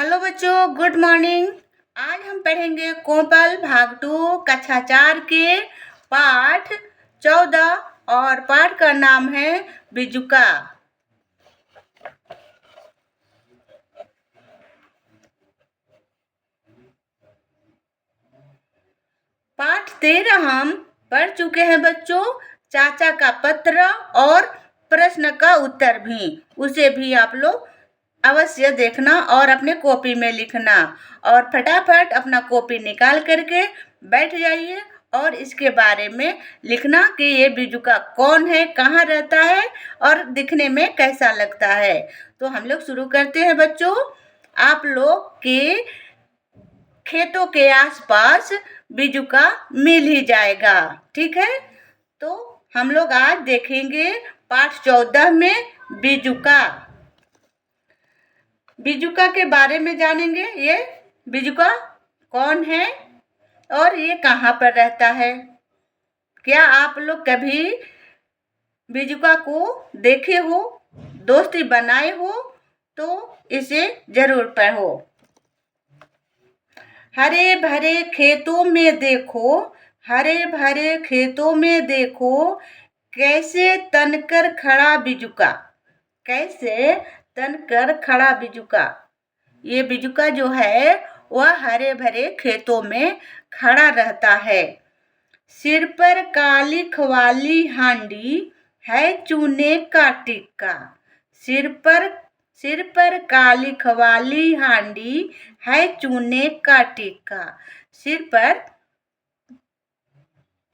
Hello बच्चों, good morning. आज हम पढ़ेंगे कोपल भाग 2 कक्षा 4 के पाठ 14 और पाठ का नाम है बिजुका। पाठ 13 हम पढ़ चुके हैं बच्चों। चाचा का पत्र और प्रश्न का उत्तर भी, उसे भी आप लोग अवश्य देखना और अपने कॉपी में लिखना। और फटाफट अपना कॉपी निकाल करके बैठ जाइए और इसके बारे में लिखना कि ये बिजुका कौन है, कहाँ रहता है और दिखने में कैसा लगता है। तो हम लोग शुरू करते हैं बच्चों। आप लोग के खेतों के आसपास बिजुका मिल ही जाएगा, ठीक है। तो हम लोग आज देखेंगे पाठ 14 में बिजुका। बिजुका के बारे में जानेंगे। ये बिजुका कौन है और ये कहाँ पर रहता है। क्या आप लोग कभी बिजुका को देखे हो, दोस्ती बनाए हो? तो इसे जरूर पढ़ो। हरे भरे खेतों में देखो, हरे भरे खेतों में देखो, कैसे तनकर खड़ा बिजुका, कैसे तनकर खड़ा बिजुका। ये बिजुका जो है वह हरे भरे खेतों में खड़ा रहता है। सिर पर काली खवाली हांडी है चूने का टिक्का, सिर पर काली खवाली हांडी है चूने का टिक्का। सिर पर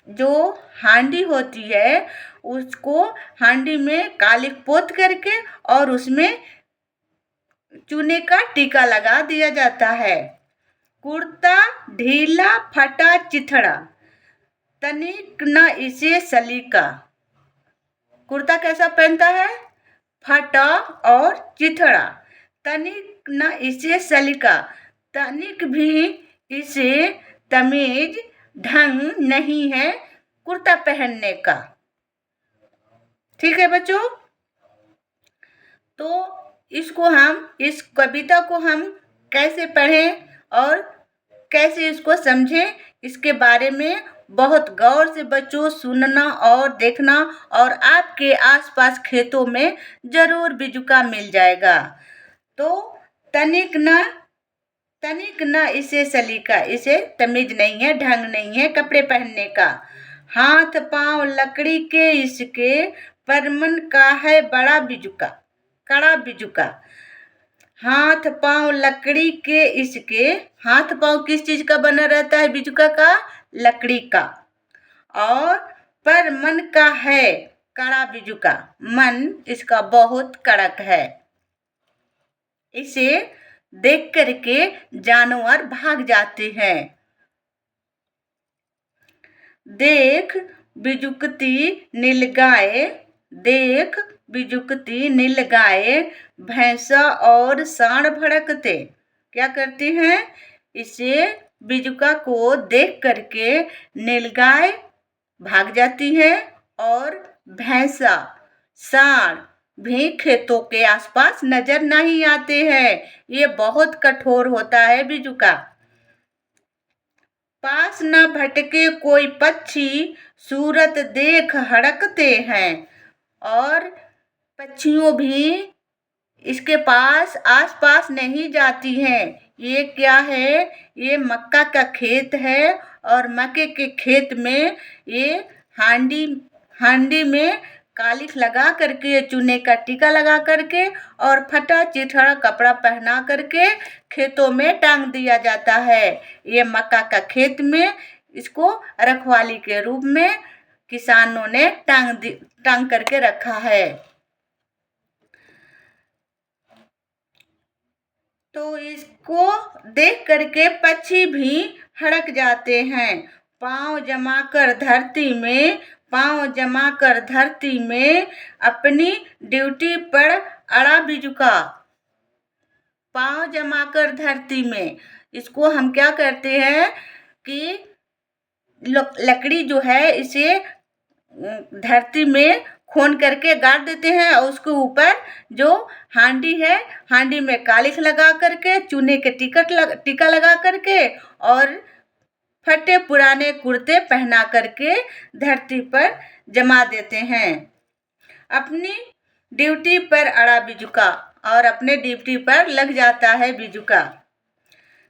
जो हांडी होती है उसको हांडी में काली पोत करके और उसमें चूने का टीका लगा दिया जाता है। कुर्ता ढीला फटा चिथड़ा, तनिक न इसे सलीका। कुर्ता कैसा पहनता है? फटा और चिथड़ा, तनिक न इसे सलीका, तनिक भी इसे तमीज ढंग नहीं है कुर्ता पहनने का। ठीक है बच्चों। तो इस कविता को हम कैसे पढ़ें और कैसे इसको समझें, इसके बारे में बहुत गौर से बच्चों सुनना और देखना। और आपके आसपास खेतों में जरूर बिजुका मिल जाएगा। तो तनिक न इसे सलीका, इसे तमीज नहीं है, ढंग नहीं है कपड़े पहनने का। हाथ पांव लकड़ी के इसके, पर मन का है बड़ा बिजुका, कड़ा बिजुका। हाथ पांव लकड़ी के इसके, हाथ पांव किस चीज का बना रहता है बिजुका का? लकड़ी का। और पर मन का है कड़ा बिजुका, मन इसका बहुत कड़क है। इसे देख करके जानवर भाग जाते हैं। देख बिजुकती नीलगाय, देख बिजुकती नीलगाय, भैंसा और सांड भड़कते। क्या करती हैं? इसे बिजुका को देख करके नीलगाय भाग जाती है और भैंसा सांड भी खेतों के आसपास नजर नहीं आते हैं। ये बहुत कठोर होता है बिजुका। पास न भटके कोई पक्षी, सूरत देख हड़कते हैं। और पक्षियों भी इसके आसपास नहीं जाती हैं। ये क्या है? ये मक्का का खेत है और मक्के के खेत में ये हांडी में कालिख लगा करके, चूने का टीका लगा करके और फटा चिथड़ा कपड़ा पहना करके खेतों में टांग दिया जाता है। ये मक्का का खेत में इसको रखवाली के रूप में किसानों ने टांग करके रखा है। तो इसको देख करके पक्षी भी हड़क जाते हैं। पांव जमाकर धरती में अपनी ड्यूटी पर अड़ा बिजुका। पांव जमाकर धरती में, इसको हम क्या करते हैं कि लकड़ी जो है इसे धरती में खोन करके गाड़ देते हैं और उसके ऊपर जो हांडी है, हांडी में कालिख लगा करके, चूने के टीका लगा करके और फटे पुराने कुर्ते पहना करके धरती पर जमा देते हैं। अपनी ड्यूटी पर अड़ा बिजुका, और अपने ड्यूटी पर लग जाता है बिजुका।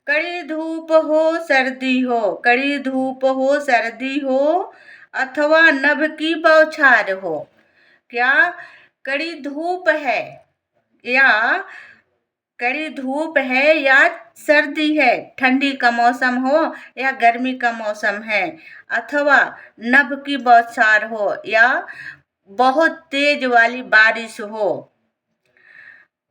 कड़ी धूप हो सर्दी हो, कड़ी धूप हो सर्दी हो, अथवा नभ की बौछार हो। क्या कड़ी धूप है या कड़ी धूप है या सर्दी है, ठंडी का मौसम हो या गर्मी का मौसम है, अथवा नभ की बौछार हो या बहुत तेज वाली बारिश हो।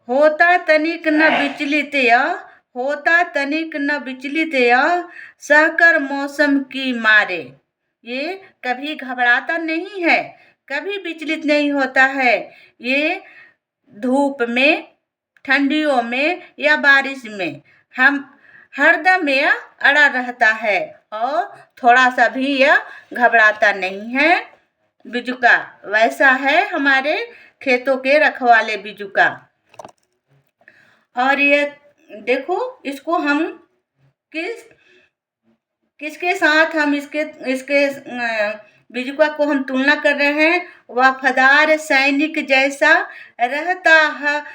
होता तनिक न विचलित या, होता तनिक न विचलित या, सहकर मौसम की मारे। ये कभी घबराता नहीं है, कभी विचलित नहीं होता है। ये धूप में, ठंडियों में या बारिश में हम हरदम यह अड़ा रहता है और थोड़ा सा भी यह घबराता नहीं है। बिजुका वैसा है हमारे खेतों के रखवाले बिजुका। और ये देखो, इसको हम किसके साथ हम इसके बिजुका को हम तुलना कर रहे हैं। वफादार सैनिक जैसा रहता,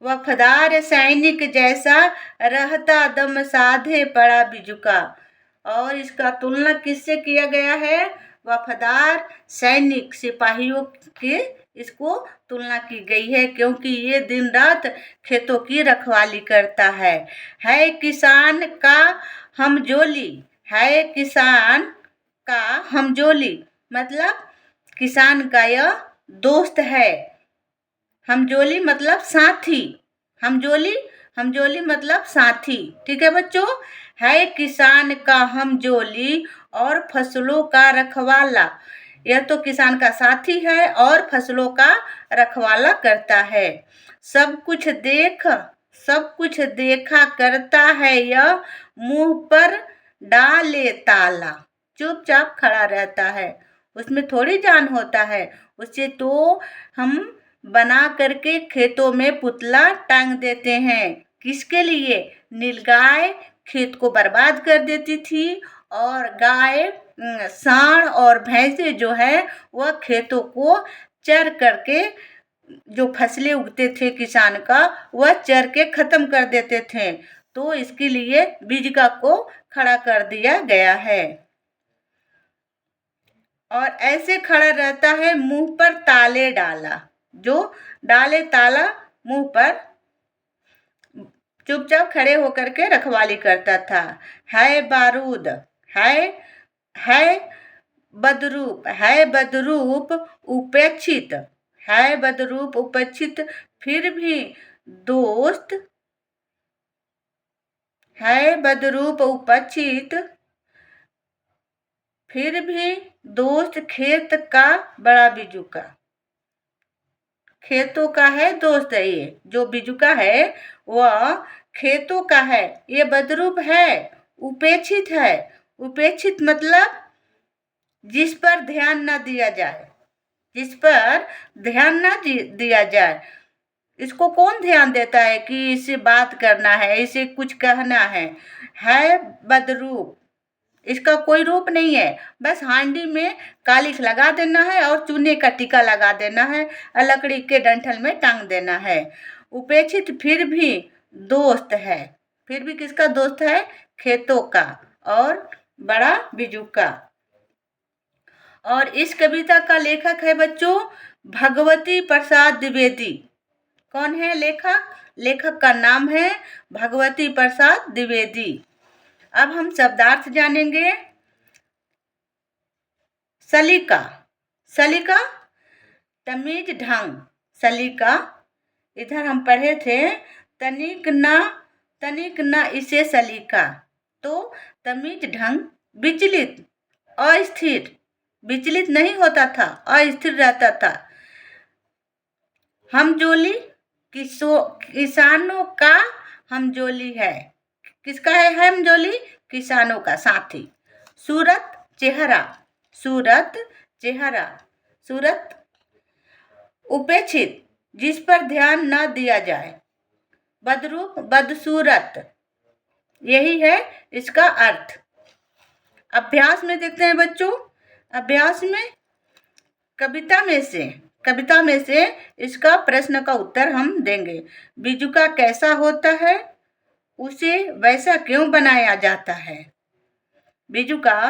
वफादार सैनिक जैसा रहता, दम साधे पड़ा बिजुका। और इसका तुलना किससे किया गया है? वफादार सैनिक, सिपाहियों के इसको तुलना की गई है, क्योंकि ये दिन रात खेतों की रखवाली करता है। किसान का हमजोली, है किसान का हमजोली, मतलब किसान का यह दोस्त है। हमजोली मतलब साथी, हमजोली मतलब साथी। ठीक है बच्चों, है किसान का हमजोली और फसलों का रखवाला। यह तो किसान का साथी है और फसलों का रखवाला करता है। सब कुछ देखा करता है यह, मुंह पर डाले ताला। चुपचाप खड़ा रहता है, उसमें थोड़ी जान होता है। उसे तो हम बना करके खेतों में पुतला टांग देते हैं। किसके लिए? नीलगाय खेत को बर्बाद कर देती थी और गाय, सांड और भैंसे जो है वह खेतों को चर करके, जो फसलें उगते थे किसान का, वह चर के खत्म कर देते थे। तो इसके लिए बिजुका को खड़ा कर दिया गया है। और ऐसे खड़ा रहता है मुंह पर ताले डाला, जो डाले ताला मुंह पर, चुपचाप खड़े होकर के रखवाली करता था। है बारूद, है बदरूप, है बदरूप उपेक्षित, है बदरूप उपेक्षित, फिर भी दोस्त, है बदरूप उपेक्षित फिर भी दोस्त खेत का बड़ा बिजुका। खेतों का है दोस्त है, ये जो बिजुका है वह खेतों का है। ये बदरूप है, उपेक्षित है। उपेक्षित मतलब जिस पर ध्यान न दिया जाए, जिस पर ध्यान न दिया जाए। इसको कौन ध्यान देता है कि इसे बात करना है, इसे कुछ कहना है बदरूप। इसका कोई रूप नहीं है, बस हांडी में कालिख लगा देना है और चूने का टीका लगा देना है और लकड़ी के डंठल में टांग देना है। उपेक्षित फिर भी दोस्त है, फिर भी किसका दोस्त है? खेतों का और बड़ा बिजुका। और इस कविता का लेखक है बच्चों भगवती प्रसाद द्विवेदी। कौन है लेखक? लेखक का नाम है भगवती प्रसाद द्विवेदी। अब हम शब्दार्थ जानेंगे। सलीका, सलीका तमीज ढंग। सलीका इधर हम पढ़े थे तनिक न इसे सलीका, तो तमीज ढंग। विचलित, अस्थिर, विचलित नहीं होता था, अस्थिर रहता था। हमजोली किसानों का हमजोली है। किसका है हमजोली? किसानों का साथी। सूरत चेहरा, सूरत चेहरा, सूरत, उपेक्षित, जिस पर ध्यान न दिया जाए, बदरूप, बदसूरत, यही है इसका अर्थ। अभ्यास में देखते हैं बच्चों। अभ्यास में कविता में से इसका प्रश्न का उत्तर हम देंगे। बिजुका कैसा होता है? उसे वैसा क्यों बनाया जाता है? बिजुका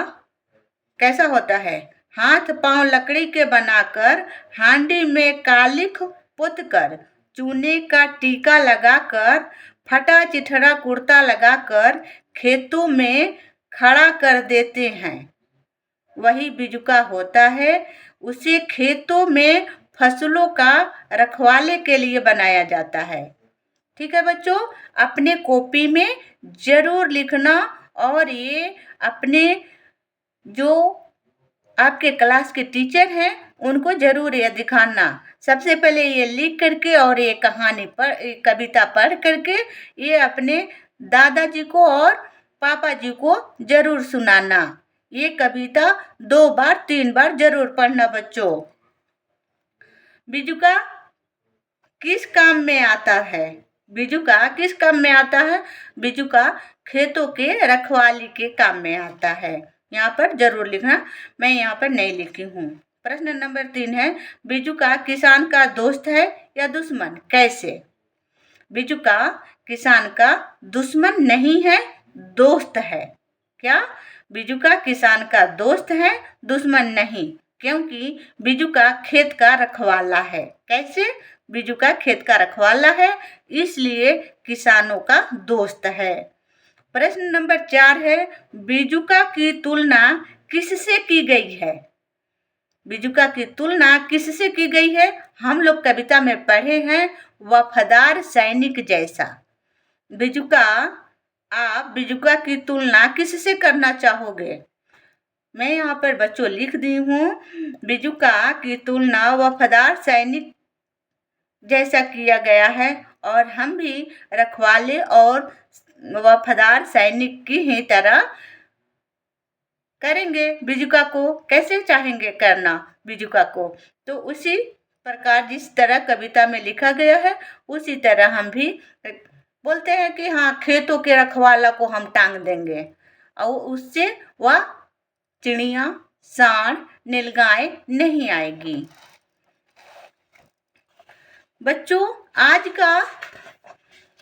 कैसा होता है? हाथ पांव लकड़ी के बनाकर, हांडी में कालिख पोतकर, चूने का टीका लगाकर, फटा चिथड़ा कुर्ता लगाकर खेतों में खड़ा कर देते हैं, वही बिजुका होता है। उसे खेतों में फसलों का रखवाले के लिए बनाया जाता है। ठीक है बच्चों, अपने कॉपी में जरूर लिखना और ये अपने जो आपके क्लास के टीचर हैं उनको जरूर ये दिखाना। सबसे पहले ये लिख करके और ये कविता पढ़ करके ये अपने दादाजी को और पापा जी को जरूर सुनाना। ये कविता 2 बार 3 बार जरूर पढ़ना बच्चों। बिजुका किस काम में आता है? बिजुका किस काम में आता है? बिजुका खेतों के रखवाली के काम में आता है। यहाँ पर जरूर लिखना, मैं यहाँ पर नहीं लिखी हूँ। प्रश्न नंबर 3 है, बिजुका किसान का दोस्त है या दुश्मन? कैसे? बिजुका किसान का दुश्मन नहीं है, दोस्त है। क्या? बिजुका किसान का दोस्त है, दुश्मन नहीं, क्योंकि बिजुका खेत का रखवाला है। कैसे? बिजुका खेत का रखवाला है, इसलिए किसानों का दोस्त है। प्रश्न नंबर 4 है, बिजुका की तुलना किससे की गई है? बिजुका की तुलना किससे की गई है? हम लोग कविता में पढ़े हैं, वफादार सैनिक जैसा। आप बिजुका की तुलना किससे करना चाहोगे? मैं यहाँ पर बच्चों लिख दी हूँ, बिजुका की तुलना वफादार सैनिक जैसा किया गया है और हम भी रखवाले और वफादार सैनिक की ही तरह करेंगे। बिजुका को कैसे चाहेंगे करना बिजुका को? तो उसी प्रकार जिस तरह कविता में लिखा गया है उसी तरह हम भी बोलते हैं कि हाँ, खेतों के रखवाला को हम टांग देंगे और उससे वह चिड़िया, सांड, नीलगाय नहीं आएगी। बच्चों, आज का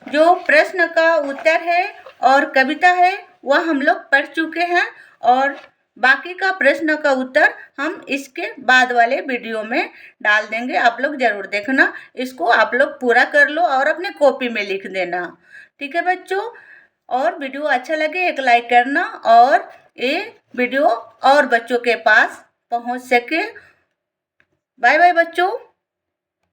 जो प्रश्न का उत्तर है और कविता है वह हम लोग पढ़ चुके हैं और बाकी का प्रश्न का उत्तर हम इसके बाद वाले वीडियो में डाल देंगे। आप लोग जरूर देखना, इसको आप लोग पूरा कर लो और अपने कॉपी में लिख देना। ठीक है बच्चों, और वीडियो अच्छा लगे एक लाइक करना और ये वीडियो और बच्चों के पास पहुंच सके। बाय बाय बच्चों।